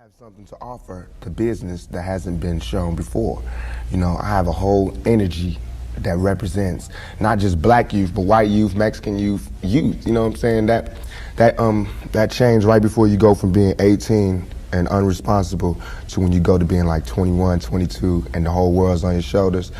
have something to offer to business that hasn't been shown before. You know, I have a whole energy that represents not just black youth, but white youth, Mexican youth, you know what I'm saying? That change right before you go from being 18 and unresponsible to when you go to being like 21, 22, and the whole world's on your shoulders.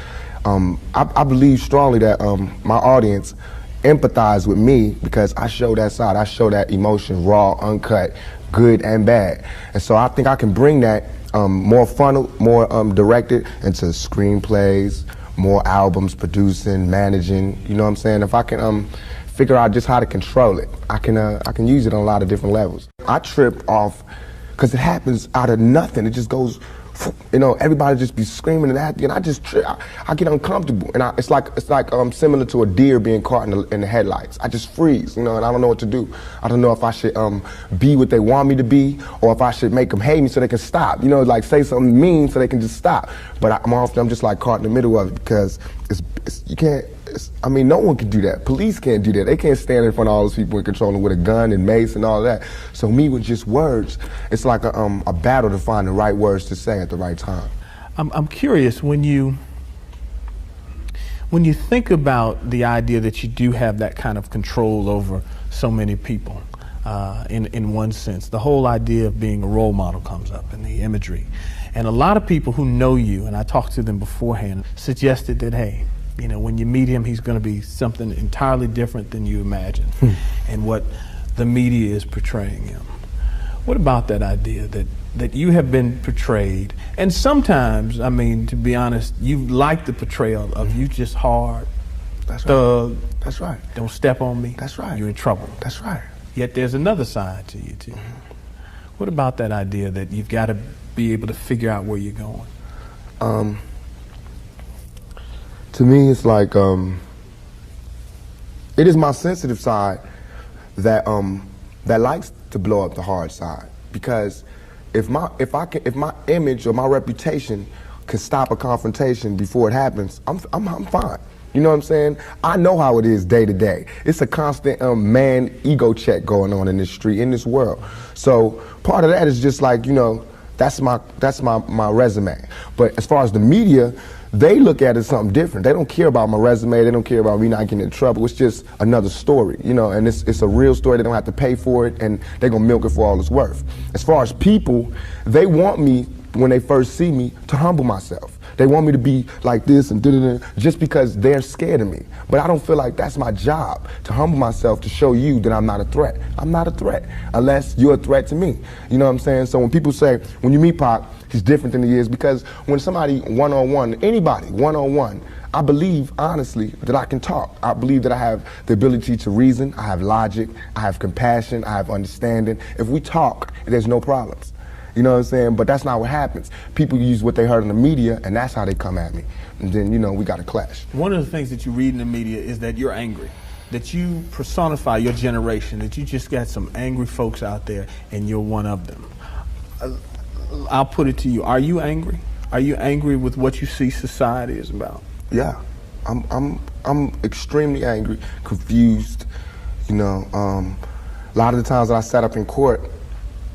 I believe strongly that my audience empathize with me because I show that side. I show that emotion raw, uncut, good and bad. And so I think I can bring that more funnel, more directed into screenplays, more albums, producing, managing, you know what I'm saying? If I can figure out just how to control it, I can use it on a lot of different levels. I trip off because it happens out of nothing. It just goes, you know, everybody just be screaming and acting, and I just trip. I get uncomfortable, and it's like similar to a deer being caught in the headlights. I just freeze, you know, and I don't know what to do. I don't know if I should be what they want me to be, or if I should make them hate me so they can stop. You know, like say something mean so they can just stop. But I'm just like caught in the middle of it because you can't. I mean, no one can do that. Police can't do that. They can't stand in front of all those people and control them with a gun and mace and all that. So me with just words, it's like a battle to find the right words to say at the right time. I'm curious, when you think about the idea that you do have that kind of control over so many people, in one sense, the whole idea of being a role model comes up in the imagery. And a lot of people who know you, and I talked to them beforehand, suggested that, hey, you know, when you meet him, he's going to be something entirely different than you imagine and what the media is portraying him. What about that idea that you have been portrayed? And sometimes, I mean, to be honest, you like the portrayal of you just hard, thug. Right. That's right. Don't step on me. That's right. You're in trouble. That's right. Yet there's another side to you, too. What about that idea that you've got to be able to figure out where you're going? To me, it's like it is my sensitive side that likes to blow up the hard side, because if my image or my reputation can stop a confrontation before it happens, I'm fine. You know what I'm saying? I know how it is day to day. It's a constant man ego check going on in this street, in this world. So part of that is just like, you know, that's my resume. But as far as the media, they look at it something different. They don't care about my resume. They don't care about me not getting in trouble. It's just another story, you know, and it's a real story. They don't have to pay for it, and they're going to milk it for all it's worth. As far as people, they want me, when they first see me, to humble myself. They want me to be like this and da-da-da, just because they're scared of me. But I don't feel like that's my job, to humble myself, to show you that I'm not a threat. I'm not a threat unless you're a threat to me. You know what I'm saying? So when people say, when you meet Pac, he's different than he is, because when somebody one-on-one, anybody one-on-one, I believe, honestly, that I can talk. I believe that I have the ability to reason, I have logic, I have compassion, I have understanding. If we talk, there's no problems. You know what I'm saying? But that's not what happens. People use what they heard in the media, and that's how they come at me. And then, you know, we got to clash. One of the things that you read in the media is that you're angry, that you personify your generation, that you just got some angry folks out there, and you're one of them. I'll put it to you. Are you angry? Are you angry with what you see society is about? Yeah, I'm extremely angry, confused. You know, a lot of the times that I sat up in court,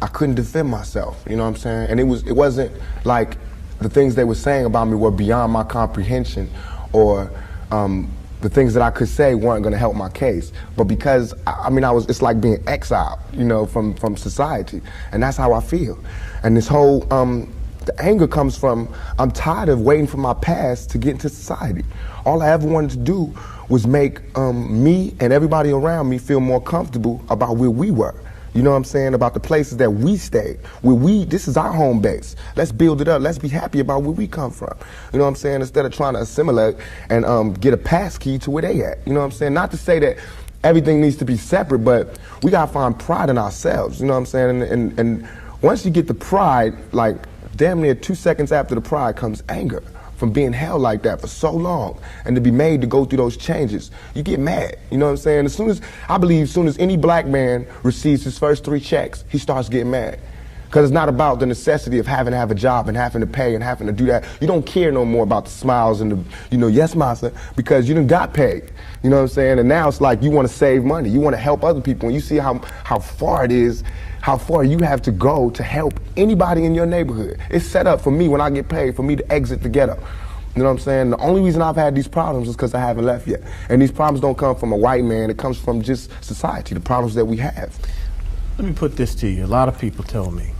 I couldn't defend myself. You know what I'm saying? And it wasn't like the things they were saying about me were beyond my comprehension, or the things that I could say weren't going to help my case. But because it's like being exiled, you know, from society, and that's how I feel. And this whole the anger comes from, I'm tired of waiting for my past to get into society. All I ever wanted to do was make me and everybody around me feel more comfortable about where we were. You know what I'm saying? About the places that we stayed. This is our home base. Let's build it up. Let's be happy about where we come from. You know what I'm saying? Instead of trying to assimilate and get a pass key to where they at. You know what I'm saying? Not to say that everything needs to be separate, but we gotta find pride in ourselves. You know what I'm saying? And once you get the pride, like damn near 2 seconds after the pride comes anger. From being held like that for so long, and to be made to go through those changes, you get mad. You know what I'm saying? As soon as any black man receives his first 3 checks, he starts getting mad. Because it's not about the necessity of having to have a job and having to pay and having to do that. You don't care no more about the smiles and the, you know, yes, massa, because you done got paid. You know what I'm saying? And now it's like you want to save money. You want to help other people. And you see how far it is how far you have to go to help anybody in your neighborhood. It's set up for me when I get paid for me to exit the ghetto. You know what I'm saying? The only reason I've had these problems is because I haven't left yet. And these problems don't come from a white man. It comes from just society, the problems that we have. Let me put this to you. A lot of people tell me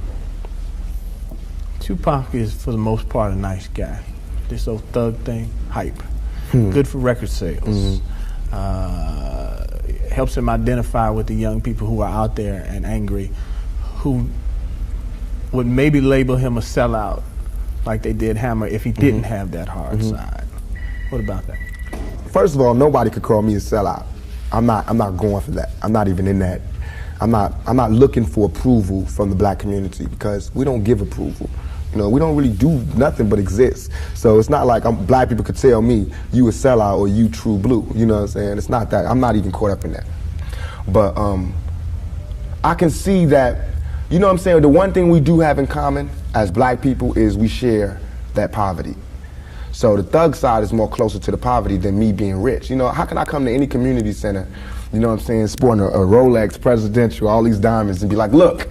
Tupac is, for the most part, a nice guy. This old thug thing, hype. Good for record sales. Helps him identify with the young people who are out there and angry, who would maybe label him a sellout like they did Hammer if he didn't have that hard side. What about that? First of all, nobody could call me a sellout. I'm not going for that. I'm not even in that. I'm not looking for approval from the black community because we don't give approval. You know, we don't really do nothing but exist. So it's not like black people could tell me you a sellout or you true blue. You know what I'm saying? It's not that. I'm not even caught up in that. But I can see that, you know what I'm saying, the one thing we do have in common as black people is we share that poverty. So the thug side is more closer to the poverty than me being rich. You know, how can I come to any community center, you know what I'm saying, sporting a Rolex Presidential, all these diamonds, and be like, look,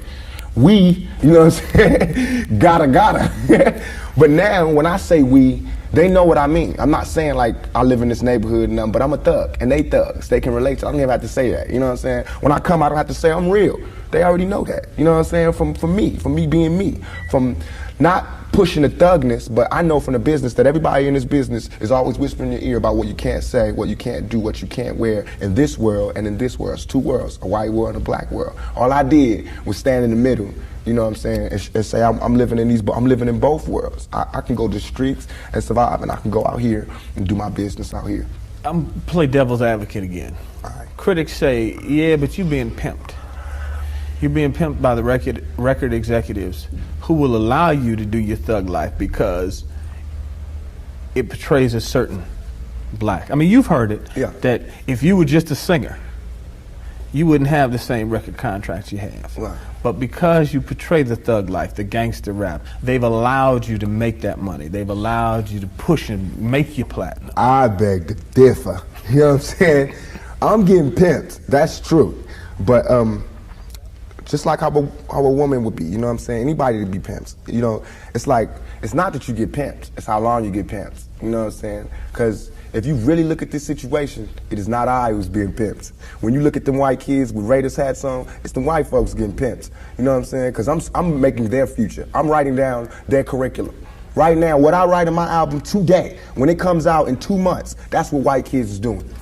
we, you know what I'm saying, gotta. But now when I say we, they know what I mean. I'm not saying like I live in this neighborhood and nothing, but I'm a thug and they thugs. They can relate to it. I don't even have to say that. You know what I'm saying? When I come, I don't have to say I'm real. They already know that. You know what I'm saying? From me being me, from not pushing the thugness, but I know from the business that everybody in this business is always whispering in your ear about what you can't say, what you can't do, what you can't wear in this world and in this world. It's two worlds, a white world and a black world. All I did was stand in the middle, you know what I'm saying, and say I'm living in both worlds. I can go to the streets and survive, and I can go out here and do my business out here. I'm play devil's advocate again. All right. Critics say, yeah, but you're being pimped. You're being pimped by the record executives who will allow you to do your thug life because it portrays a certain black. I mean, you've heard it, yeah, that if you were just a singer, you wouldn't have the same record contracts you have. Right. But because you portray the thug life, the gangster rap, they've allowed you to make that money. They've allowed you to push and make your platinum. I beg to differ. You know what I'm saying? I'm getting pimped. That's true. But just like how a woman would be, you know what I'm saying? Anybody to be pimped. You know, it's like, it's not that you get pimped, it's how long you get pimped. You know what I'm saying? Because if you really look at this situation, it is not I who's being pimped. When you look at them white kids with Raiders hats on, it's the white folks getting pimped. You know what I'm saying? Because I'm making their future. I'm writing down their curriculum. Right now, what I write in my album today, when it comes out in 2 months, that's what white kids is doing.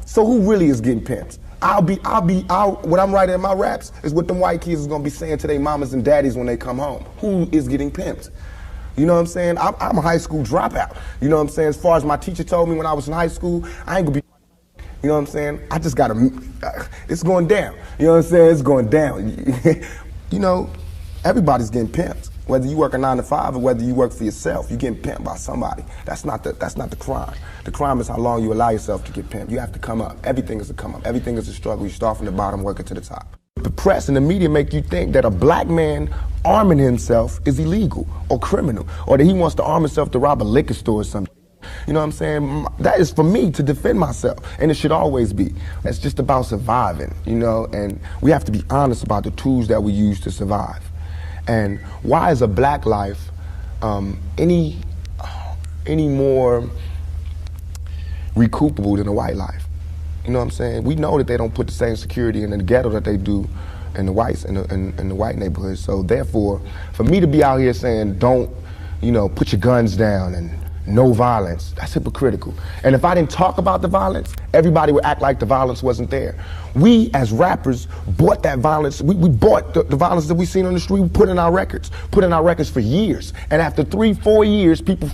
So who really is getting pimped? What I'm writing in my raps is what them white kids is gonna be saying to their mamas and daddies when they come home. Who is getting pimped? You know what I'm saying? I'm a high school dropout. You know what I'm saying? As far as my teacher told me when I was in high school, I ain't gonna be, you know what I'm saying? I just gotta, it's going down. You know what I'm saying? It's going down. You know, everybody's getting pimped. Whether you work a 9 to 5 or whether you work for yourself, you're getting pimped by somebody. That's not the crime. The crime is how long you allow yourself to get pimped. You have to come up. Everything is a come up. Everything is a struggle. You start from the bottom, working to the top. The press and the media make you think that a black man arming himself is illegal or criminal, or that he wants to arm himself to rob a liquor store or something. You know what I'm saying? That is for me to defend myself, and it should always be. It's just about surviving, you know, and we have to be honest about the tools that we use to survive. And why is a black life any more recoupable than a white life? You know what I'm saying? We know that they don't put the same security in the ghetto that they do in the whites in the white neighborhoods. So therefore, for me to be out here saying don't, you know, put your guns down and no violence, that's hypocritical. And if I didn't talk about the violence, everybody would act like the violence wasn't there. We, as rappers, bought that violence. We bought the violence that we seen on the street. We put in our records for years. And after 3-4 years, people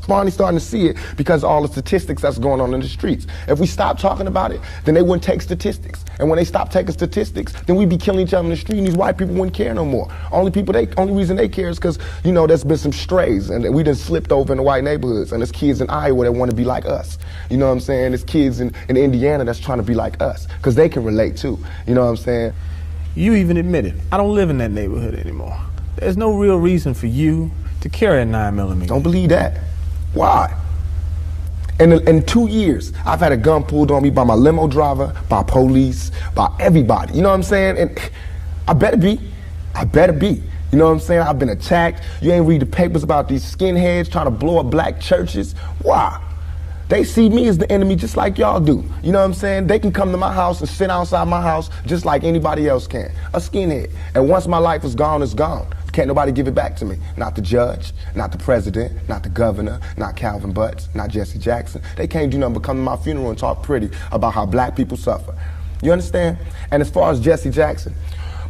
finally starting to see it because of all the statistics that's going on in the streets. If we stop talking about it, then they wouldn't take statistics. And when they stop taking statistics, then we'd be killing each other in the street and these white people wouldn't care no more. Only reason they care is because, you know, there's been some strays and we done slipped over in the white neighborhoods, and there's kids in Iowa that want to be like us. You know what I'm saying? There's kids in Indiana that's trying to be like us because they can relate too. You know what I'm saying? You even admitted, I don't live in that neighborhood anymore. There's no real reason for you to carry a 9mm. Don't believe that. Why? In 2 years, I've had a gun pulled on me by my limo driver, by police, by everybody. You know what I'm saying? And I better be. I better be. You know what I'm saying? I've been attacked. You ain't read the papers about these skinheads trying to blow up black churches. Why? They see me as the enemy just like y'all do. You know what I'm saying? They can come to my house and sit outside my house just like anybody else can. A skinhead. And once my life is gone, it's gone. Can't nobody give it back to me. Not the judge, not the president, not the governor, not Calvin Butts, not Jesse Jackson. They can't do nothing but come to my funeral and talk pretty about how black people suffer. You understand? And as far as Jesse Jackson,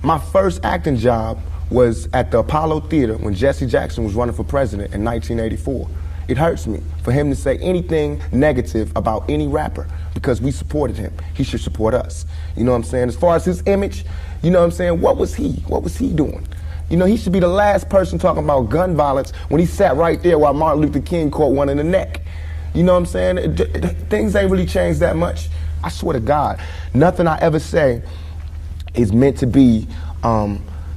my first acting job was at the Apollo Theater when Jesse Jackson was running for president in 1984. It hurts me for him to say anything negative about any rapper because we supported him. He should support us. You know what I'm saying? As far as his image, you know what I'm saying? What was he? What was he doing? You know, he should be the last person talking about gun violence when he sat right there while Martin Luther King caught one in the neck. You know what I'm saying? Things ain't really changed that much. I swear to God, nothing I ever say is meant to be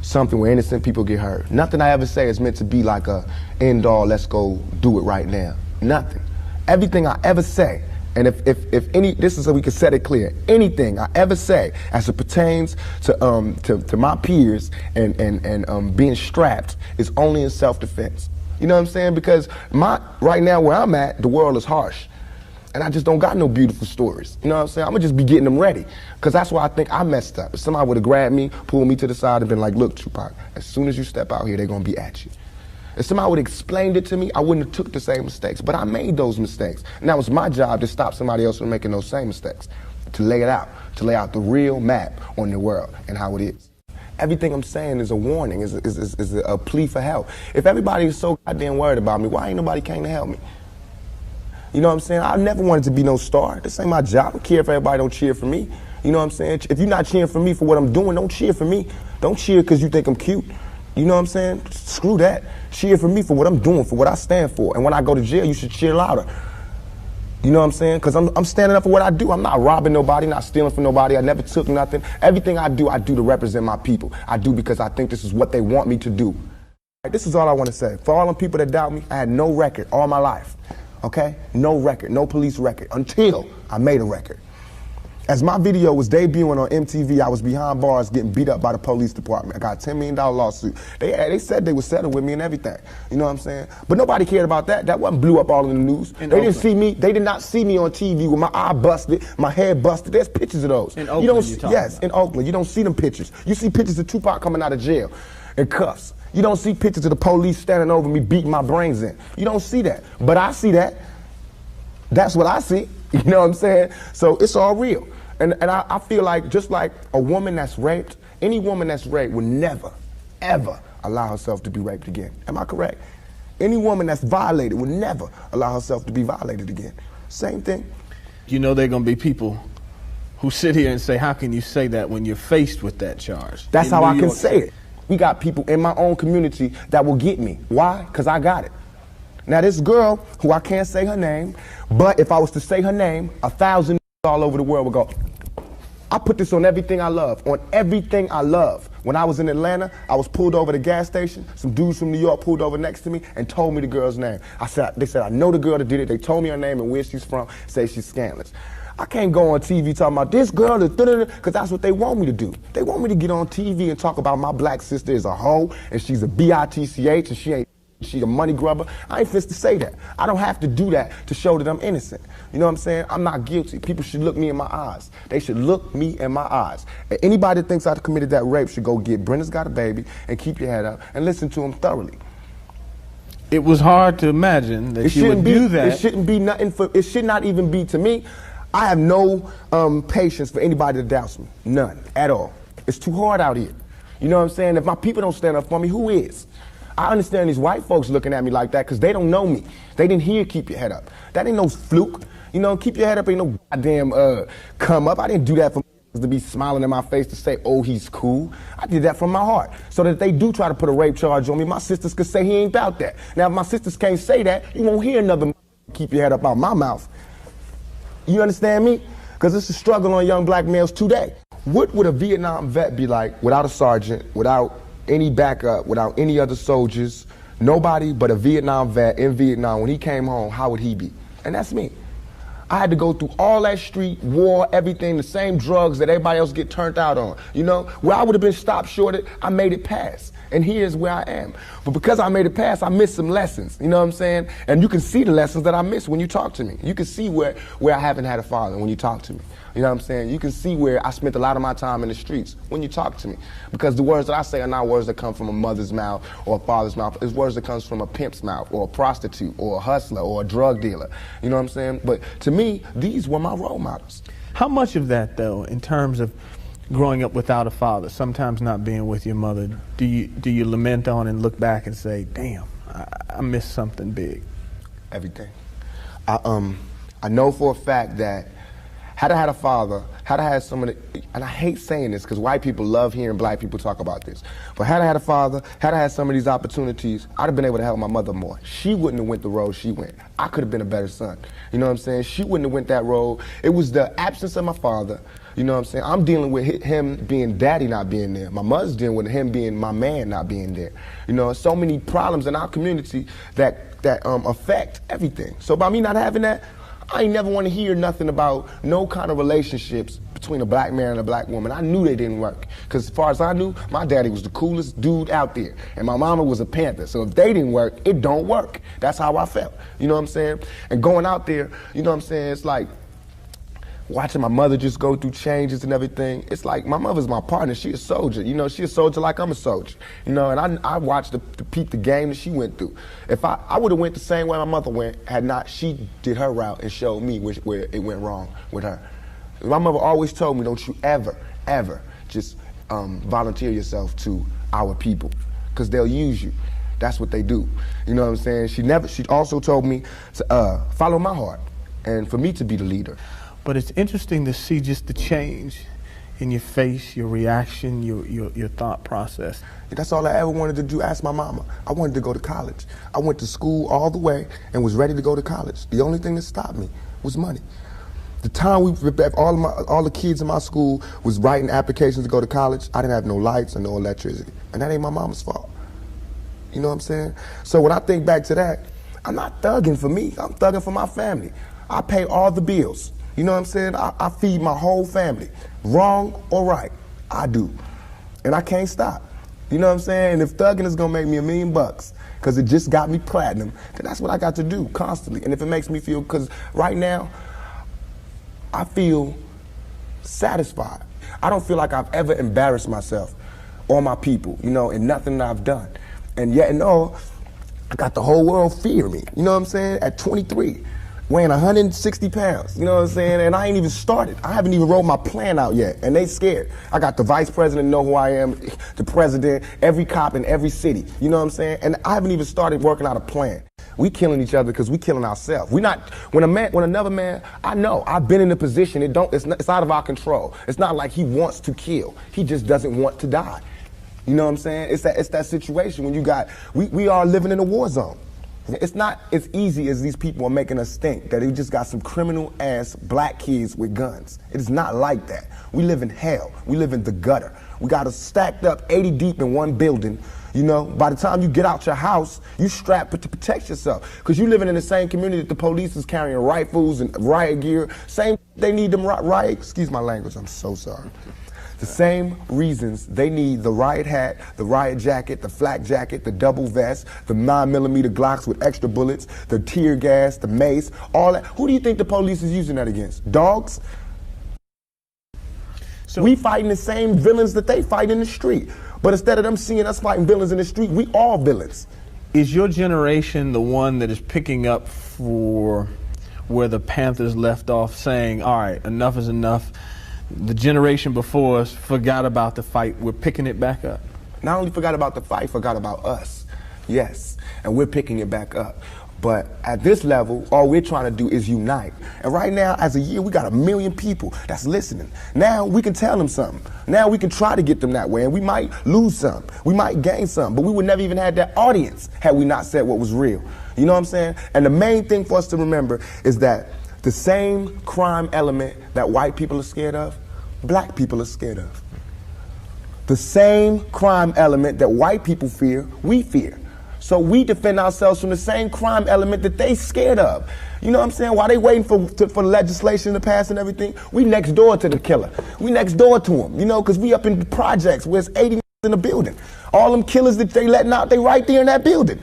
something where innocent people get hurt. Nothing I ever say is meant to be like a end all, let's go do it right now. Nothing. Everything I ever say, and if any, this is so we can set it clear, anything I ever say as it pertains to my peers and being strapped is only in self-defense. You know what I'm saying? Because right now where I'm at, the world is harsh. And I just don't got no beautiful stories. You know what I'm saying? I'm gonna just be getting them ready. Because that's why I think I messed up. If somebody would have grabbed me, pulled me to the side and been like, look, Tupac, as soon as you step out here, they're gonna be at you. If somebody would have explained it to me, I wouldn't have took the same mistakes. But I made those mistakes. And that was my job to stop somebody else from making those same mistakes. To lay it out. To lay out the real map on the world and how it is. Everything I'm saying is a warning, is a plea for help. If everybody is so goddamn worried about me, why ain't nobody came to help me? You know what I'm saying? I never wanted to be no star. This ain't my job. I don't care if everybody don't cheer for me. You know what I'm saying? If you're not cheering for me for what I'm doing, don't cheer for me. Don't cheer because you think I'm cute. You know what I'm saying? Screw that. Cheer for me for what I'm doing, for what I stand for. And when I go to jail, you should cheer louder. You know what I'm saying? Because I'm standing up for what I do. I'm not robbing nobody, not stealing from nobody. I never took nothing. Everything I do to represent my people. I do because I think this is what they want me to do. This is all I want to say. For all them people that doubt me, I had no record all my life. Okay? No record, no police record, until I made a record. As my video was debuting on MTV, I was behind bars getting beat up by the police department. I got a $10 million lawsuit. They said they would settle with me and everything. You know what I'm saying? But nobody cared about that. That wasn't blew up all in the news. They did not see me on TV with my eye busted, my head busted. There's pictures of those. In Oakland, yes, in Oakland. You don't see them pictures. You see pictures of Tupac coming out of jail in cuffs. You don't see pictures of the police standing over me beating my brains in. You don't see that. But I see that. That's what I see. You know what I'm saying? So it's all real. And I feel like just like a woman that's raped, any woman that's raped would never, ever allow herself to be raped again. Am I correct? Any woman that's violated would never allow herself to be violated again. Same thing. You know there are going to be people who sit here and say, how can you say that when you're faced with that charge? That's how I can say it. We got people in my own community that will get me. Why? Because I got it. Now this girl, who I can't say her name, but if I was to say her name, 1,000 all over the world would go, I put this on everything I love, on everything I love. When I was in Atlanta, I was pulled over at a gas station. Some dudes from New York pulled over next to me and told me the girl's name. They said, I know the girl that did it. They told me her name and where she's from, say she's scandalous. I can't go on TV talking about this girl, because that's what they want me to do. They want me to get on TV and talk about my black sister is a hoe, and she's a bitch, and she a money grubber. I ain't fit to say that. I don't have to do that to show that I'm innocent. You know what I'm saying? I'm not guilty. People should look me in my eyes. They should look me in my eyes. And anybody that thinks I committed that rape should go get Brenda's Got a Baby and keep your head up and listen to him thoroughly. It was hard to imagine that you would do that. It shouldn't be nothing for, it should not even be to me. I have no patience for anybody that doubts me. None, at all. It's too hard out here. You know what I'm saying? If my people don't stand up for me, who is? I understand these white folks looking at me like that because they don't know me. They didn't hear keep your head up. That ain't no fluke. You know, keep your head up ain't no goddamn come up. I didn't do that for to be smiling in my face to say, oh, he's cool. I did that from my heart. So that if they do try to put a rape charge on me, my sisters could say he ain't about that. Now, if my sisters can't say that, you won't hear another keep your head up out my mouth. You understand me? Because it's a struggle on young black males today. What would a Vietnam vet be like without a sergeant, without any backup, without any other soldiers, nobody but a Vietnam vet in Vietnam? When he came home, how would he be? And that's me. I had to go through all that street, war, everything, the same drugs that everybody else get turned out on. You know, where I would have been stopped shorted, I made it past. And here's where I am. But because I made it past, I missed some lessons. You know what I'm saying? And you can see the lessons that I missed when you talk to me. You can see where I haven't had a father when you talk to me. You know what I'm saying? You can see where I spent a lot of my time in the streets when you talk to me. Because the words that I say are not words that come from a mother's mouth or a father's mouth. It's words that comes from a pimp's mouth or a prostitute or a hustler or a drug dealer. You know what I'm saying? But to me, these were my role models. How much of that, though, in terms of growing up without a father, sometimes not being with your mother, do you lament on and look back and say, damn, I missed something big? Everything. I know for a fact that had I had a father, had I had someone, and I hate saying this because white people love hearing black people talk about this, but had I had a father, had I had some of these opportunities, I'd have been able to help my mother more. She wouldn't have went the road she went. I could have been a better son. You know what I'm saying? She wouldn't have went that road. It was the absence of my father. You know what I'm saying? I'm dealing with him being daddy not being there. My mother's dealing with him being my man not being there. You know, so many problems in our community that affect everything. So by me not having that, I ain't never want to hear nothing about no kind of relationships between a black man and a black woman. I knew they didn't work. Because as far as I knew, my daddy was the coolest dude out there. And my mama was a Panther. So if they didn't work, it don't work. That's how I felt. You know what I'm saying? And going out there, you know what I'm saying? It's like watching my mother just go through changes and everything. It's like my mother's my partner. She a soldier. You know, she a soldier like I'm a soldier. You know, and I watched the peep the game that she went through. If I would have went the same way my mother went had not she did her route and showed me where it went wrong with her. My mother always told me, don't you ever, ever just volunteer yourself to our people because they'll use you. That's what they do. You know what I'm saying? She also told me to follow my heart and for me to be the leader. But it's interesting to see just the change in your face, your reaction, your thought process. That's all I ever wanted to do, ask my mama. I wanted to go to college. I went to school all the way and was ready to go to college. The only thing that stopped me was money. The time all the kids in my school was writing applications to go to college, I didn't have no lights and no electricity. And that ain't my mama's fault. You know what I'm saying? So when I think back to that, I'm not thugging for me, I'm thugging for my family. I pay all the bills. You know what I'm saying? I feed my whole family. Wrong or right, I do. And I can't stop. You know what I'm saying? And if thugging is gonna make me $1 million because it just got me platinum, then that's what I got to do constantly. And if it makes me feel, because right now, I feel satisfied. I don't feel like I've ever embarrassed myself or my people, you know, in nothing that I've done. And yet and all, I got the whole world fearing me. You know what I'm saying? At 23. Weighing 160 pounds, you know what I'm saying? And I ain't even started. I haven't even rolled my plan out yet, and they scared. I got the vice president know who I am, the president, every cop in every city, you know what I'm saying? And I haven't even started working out a plan. We killing each other because we killing ourselves. We not, when another man, I know, I've been in a position, it's out of our control. It's not like he wants to kill. He just doesn't want to die. You know what I'm saying? It's that situation when we are living in a war zone. It's not as easy as these people are making us think, that we just got some criminal-ass black kids with guns. It is not like that. We live in hell. We live in the gutter. We got us stacked up 80 deep in one building. You know, by the time you get out your house, you strapped to protect yourself. Because you living in the same community that the police is carrying rifles and riot gear. Same, they need them riot, excuse my language, I'm so sorry. The same reasons they need the riot hat, the riot jacket, the flak jacket, the double vest, the 9mm Glocks with extra bullets, the tear gas, the mace, all that. Who do you think the police is using that against? Dogs? So we fighting the same villains that they fight in the street. But instead of them seeing us fighting villains in the street, we all villains. Is your generation the one that is picking up for where the Panthers left off, saying, all right, enough is enough? The generation before us forgot about the fight. We're picking it back up. Not only forgot about the fight, forgot about us. Yes, and we're picking it back up. But at this level, all we're trying to do is unite. And right now, as a year, we got 1 million people that's listening. Now we can tell them something. Now we can try to get them that way. And we might lose some. We might gain some. But we would never even have that audience had we not said what was real. You know what I'm saying? And the main thing for us to remember is that the same crime element that white people are scared of, black people are scared of. The same crime element that white people fear, we fear. So we defend ourselves from the same crime element that they scared of. You know what I'm saying? While they waiting for legislation to pass and everything, we next door to the killer. We next door to him, you know, because we up in the projects where it's 80 in the building. All them killers that they letting out, they right there in that building.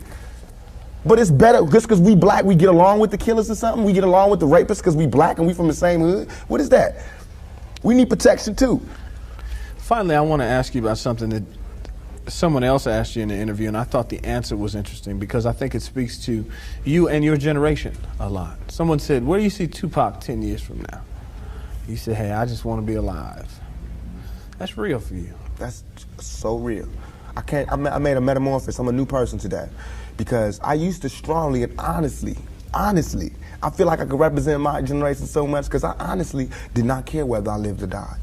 But it's better, just because we black, we get along with the killers or something? We get along with the rapists because we black and we from the same hood? What is that? We need protection too. Finally, I want to ask you about something that someone else asked you in the interview, and I thought the answer was interesting because I think it speaks to you and your generation a lot. Someone said, where do you see Tupac 10 years from now? You said, hey, I just want to be alive. That's real for you. That's so real. I made a metamorphosis. I'm a new person today because I used to strongly and honestly, I feel like I could represent my generation so much because I honestly did not care whether I lived or died.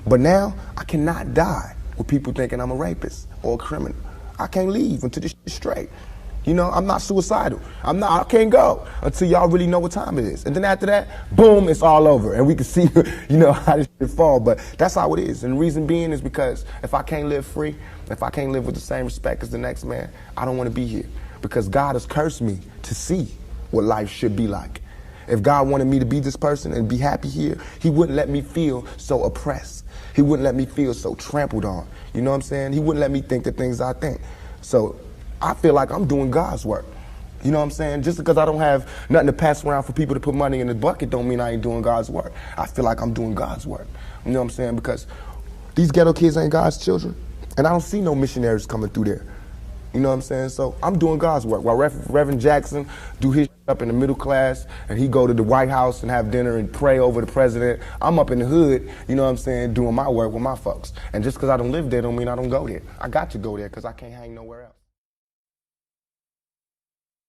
But now, I cannot die with people thinking I'm a rapist or a criminal. I can't leave until this shit's straight. You know, I'm not suicidal. I can't go until y'all really know what time it is. And then after that, boom, it's all over. And we can see, you know, how this shit fall. But that's how it is. And the reason being is because if I can't live free, if I can't live with the same respect as the next man, I don't want to be here. Because God has cursed me to see what life should be like. If God wanted me to be this person and be happy here, he wouldn't let me feel so oppressed. He wouldn't let me feel so trampled on. You know what I'm saying? He wouldn't let me think the things I think. So I feel like I'm doing God's work. You know what I'm saying? Just because I don't have nothing to pass around for people to put money in the bucket don't mean I ain't doing God's work. I feel like I'm doing God's work. You know what I'm saying? Because these ghetto kids ain't God's children. And I don't see no missionaries coming through there. You know what I'm saying? So I'm doing God's work. While Reverend Jackson do his up in the middle class and he go to the White House and have dinner and pray over the president, I'm up in the hood, you know what I'm saying, doing my work with my folks. And just because I don't live there don't mean I don't go there. I got to go there because I can't hang nowhere else.